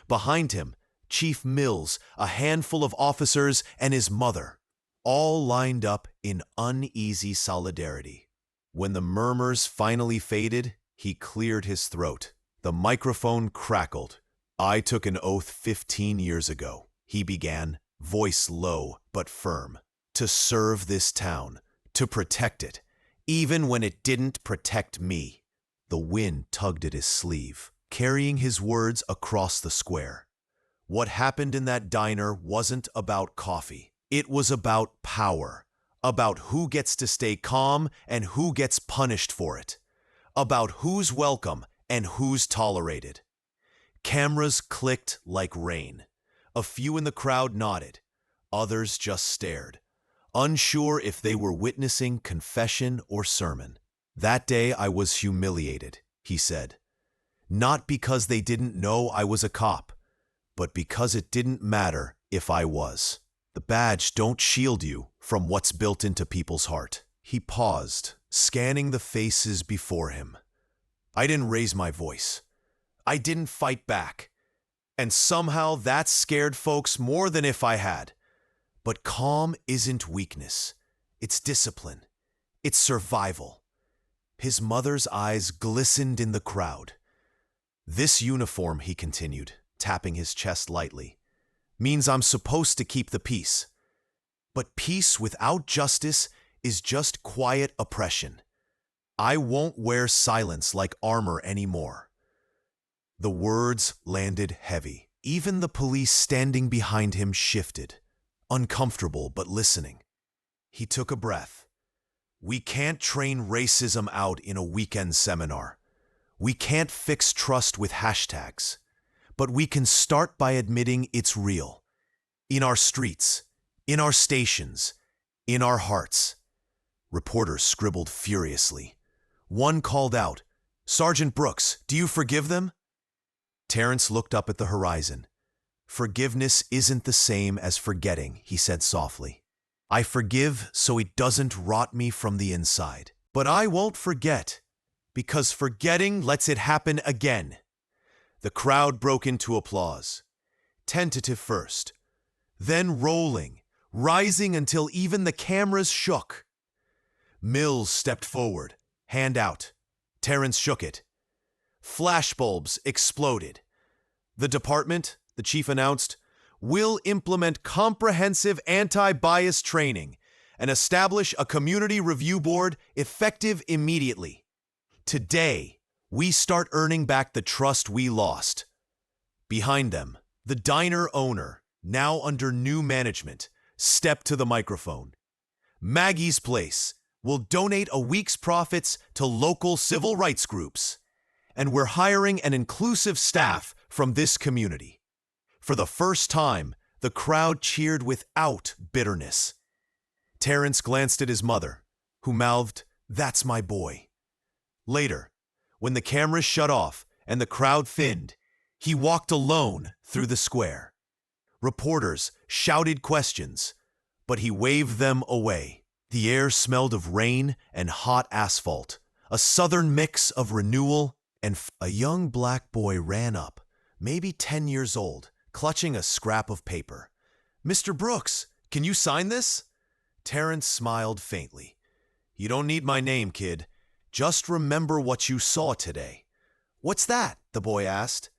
Behind him, Chief Mills, a handful of officers, and his mother, all lined up in uneasy solidarity. When the murmurs finally faded, he cleared his throat. The microphone crackled. I took an oath 15 years ago, he began, voice low but firm, to serve this town, to protect it, even when it didn't protect me. The wind tugged at his sleeve, carrying his words across the square. What happened in that diner wasn't about coffee. It was about power, about who gets to stay calm and who gets punished for it, about who's welcome and who's tolerated. Cameras clicked like rain. A few in the crowd nodded. Others just stared, unsure if they were witnessing confession or sermon. That day I was humiliated, he said. Not because they didn't know I was a cop, but because it didn't matter if I was. The badge don't shield you from what's built into people's heart. He paused, scanning the faces before him. I didn't raise my voice. I didn't fight back. And somehow that scared folks more than if I had. But calm isn't weakness. It's discipline. It's survival. His mother's eyes glistened in the crowd. This uniform, he continued, tapping his chest lightly, means I'm supposed to keep the peace. But peace without justice is just quiet oppression. I won't wear silence like armor anymore. The words landed heavy. Even the police standing behind him shifted, uncomfortable but listening. He took a breath. We can't train racism out in a weekend seminar. We can't fix trust with hashtags. But we can start by admitting it's real. In our streets, in our stations, in our hearts. Reporters scribbled furiously. One called out, Sergeant Brooks, do you forgive them? Terrence looked up at the horizon. Forgiveness isn't the same as forgetting, he said softly. I forgive so it doesn't rot me from the inside. But I won't forget, because forgetting lets it happen again. The crowd broke into applause. Tentative first, then rolling, rising until even the cameras shook. Mills stepped forward, hand out. Terrence shook it. Flashbulbs exploded. The department, the chief announced, will implement comprehensive anti-bias training and establish a community review board effective immediately. Today, we start earning back the trust we lost. Behind them, the diner owner, now under new management, stepped to the microphone. Maggie's Place will donate a week's profits to local civil rights groups, and we're hiring an inclusive staff from this community. For the first time, the crowd cheered without bitterness. Terrence glanced at his mother, who mouthed, "That's my boy." Later, when the cameras shut off and the crowd thinned, he walked alone through the square. Reporters shouted questions, but he waved them away. The air smelled of rain and hot asphalt, a southern mix of renewal and a young black boy ran up, maybe 10 years old, clutching a scrap of paper. "Mr. Brooks, can you sign this?" Terrence smiled faintly. "You don't need my name, kid. Just remember what you saw today." "What's that?" the boy asked.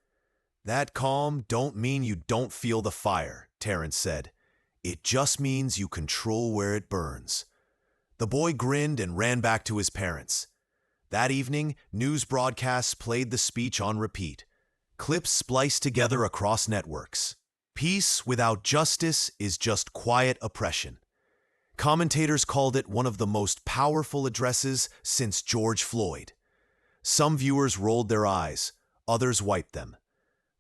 "That calm don't mean you don't feel the fire," Terrence said. "It just means you control where it burns." The boy grinned and ran back to his parents. That evening, news broadcasts played the speech on repeat, clips spliced together across networks. Peace without justice is just quiet oppression. Commentators called it one of the most powerful addresses since George Floyd. Some viewers rolled their eyes, others wiped them.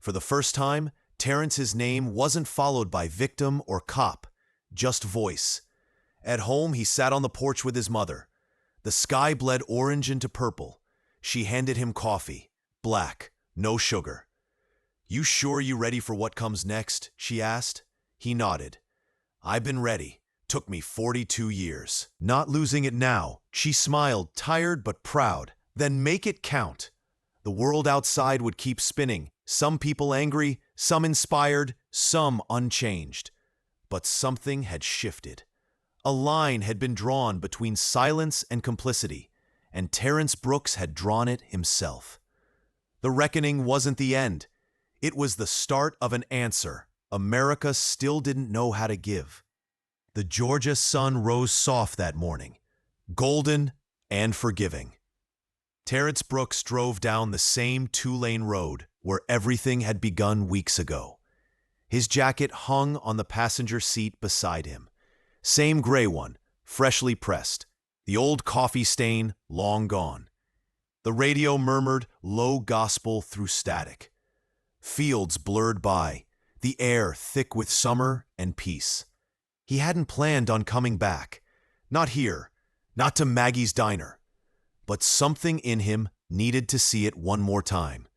For the first time, Terrence's name wasn't followed by victim or cop, just voice. At home, he sat on the porch with his mother. The sky bled orange into purple. She handed him coffee, black, no sugar. "You sure you ready for what comes next?" she asked. He nodded. "I've been ready. Took me 42 years. Not losing it now," she smiled, tired but proud. "Then make it count." The world outside would keep spinning, some people angry, some inspired, some unchanged. But something had shifted. A line had been drawn between silence and complicity, and Terrence Brooks had drawn it himself. The reckoning wasn't the end. It was the start of an answer America still didn't know how to give. The Georgia sun rose soft that morning, golden and forgiving. Terrence Brooks drove down the same two-lane road where everything had begun weeks ago. His jacket hung on the passenger seat beside him. Same gray one, freshly pressed, the old coffee stain long gone. The radio murmured low gospel through static. Fields blurred by, the air thick with summer and peace. He hadn't planned on coming back. Not here, not to Maggie's diner. But something in him needed to see it one more time.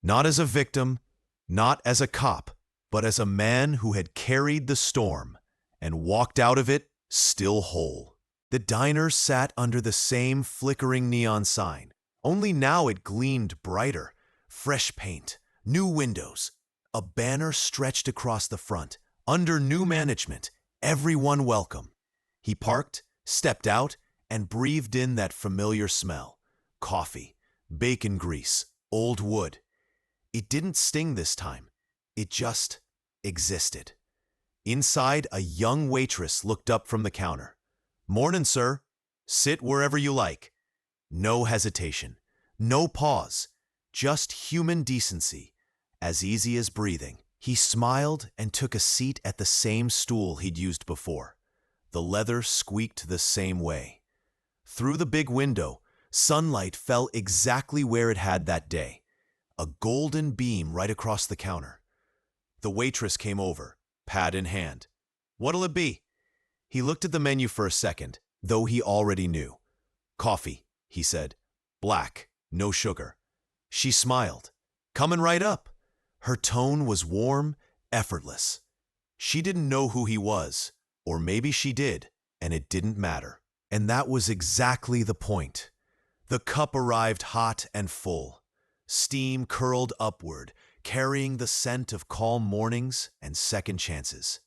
Not as a victim, not as a cop, but as a man who had carried the storm and walked out of it still whole. The diner sat under the same flickering neon sign, only now it gleamed brighter. Fresh paint, new windows, a banner stretched across the front. Under new management, everyone welcome. He parked, stepped out, and breathed in that familiar smell. Coffee, bacon grease, old wood. It didn't sting this time. It just existed. Inside, a young waitress looked up from the counter. "Mornin', sir. Sit wherever you like." No hesitation, no pause, just human decency, as easy as breathing. He smiled and took a seat at the same stool he'd used before. The leather squeaked the same way. Through the big window, sunlight fell exactly where it had that day, a golden beam right across the counter. The waitress came over, pad in hand. "What'll it be?" He looked at the menu for a second, though he already knew. "Coffee," he said. "Black, no sugar." She smiled. "Coming right up." Her tone was warm, effortless. She didn't know who he was, or maybe she did, and it didn't matter. And that was exactly the point. The cup arrived hot and full. Steam curled upward, carrying the scent of calm mornings and second chances.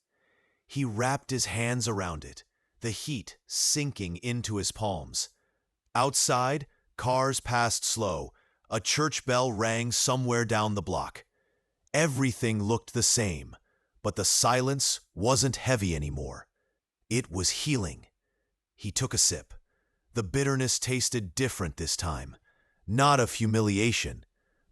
He wrapped his hands around it, the heat sinking into his palms. Outside, cars passed slow. A church bell rang somewhere down the block. Everything looked the same, but the silence wasn't heavy anymore. It was healing. He took a sip. The bitterness tasted different this time, not of humiliation,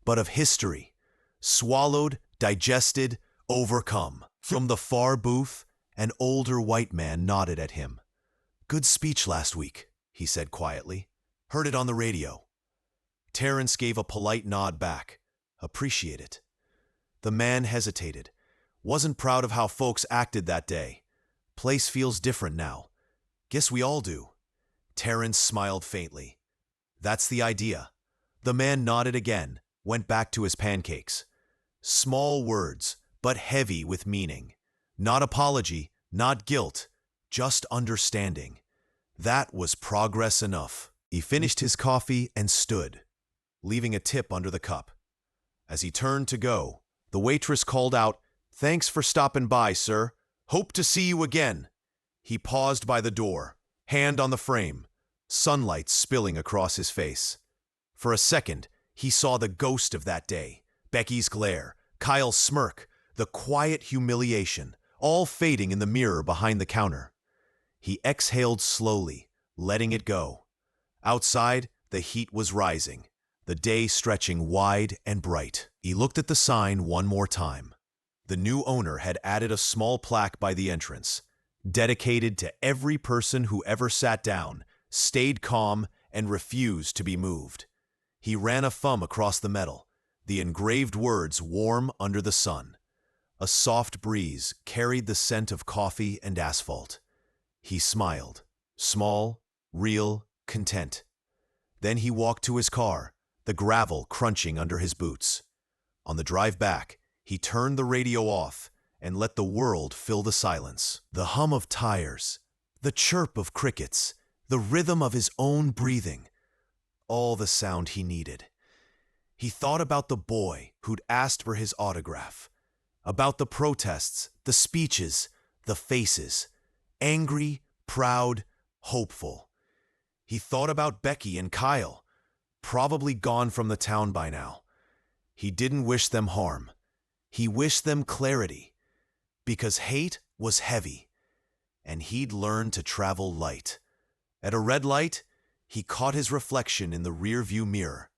but of history. Swallowed, digested, overcome. From the far booth, an older white man nodded at him. "Good speech last week," he said quietly. "Heard it on the radio." Terrence gave a polite nod back. "Appreciate it." The man hesitated. Wasn't proud of how folks acted that day. "Place feels different now. Guess we all do." Terrence smiled faintly. "That's the idea." The man nodded again, went back to his pancakes. Small words, but heavy with meaning. Not apology, not guilt, just understanding. That was progress enough. He finished his coffee and stood, leaving a tip under the cup. As he turned to go, the waitress called out, "Thanks for stopping by, sir. Hope to see you again." He paused by the door, hand on the frame, sunlight spilling across his face. For a second, he saw the ghost of that day, Becky's glare, Kyle's smirk, the quiet humiliation, all fading in the mirror behind the counter. He exhaled slowly, letting it go. Outside, the heat was rising, the day stretching wide and bright. He looked at the sign one more time. The new owner had added a small plaque by the entrance, dedicated to every person who ever sat down, stayed calm, and refused to be moved. He ran a thumb across the metal, the engraved words warm under the sun. A soft breeze carried the scent of coffee and asphalt. He smiled, small, real, content. Then he walked to his car, the gravel crunching under his boots. On the drive back, he turned the radio off and let the world fill the silence. The hum of tires, the chirp of crickets, the rhythm of his own breathing. All the sound he needed. He thought about the boy who'd asked for his autograph, about the protests, the speeches, the faces, angry, proud, hopeful. He thought about Becky and Kyle, probably gone from the town by now. He didn't wish them harm. He wished them clarity, because hate was heavy, and he'd learned to travel light. At a red light, he caught his reflection in the rearview mirror.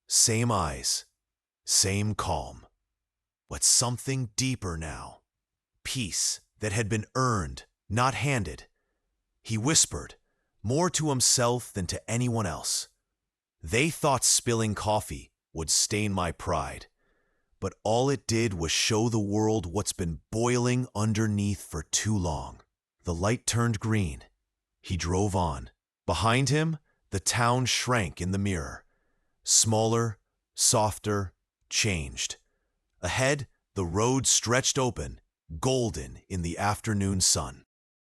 Same eyes, same calm, but something deeper now. Peace that had been earned, not handed. He whispered, more to himself than to anyone else. They thought spilling coffee would stain my pride, but all it did was show the world what's been boiling underneath for too long. The light turned green. He drove on. Behind him, the town shrank in the mirror. Smaller, softer, changed. Ahead, the road stretched open, golden in the afternoon sun.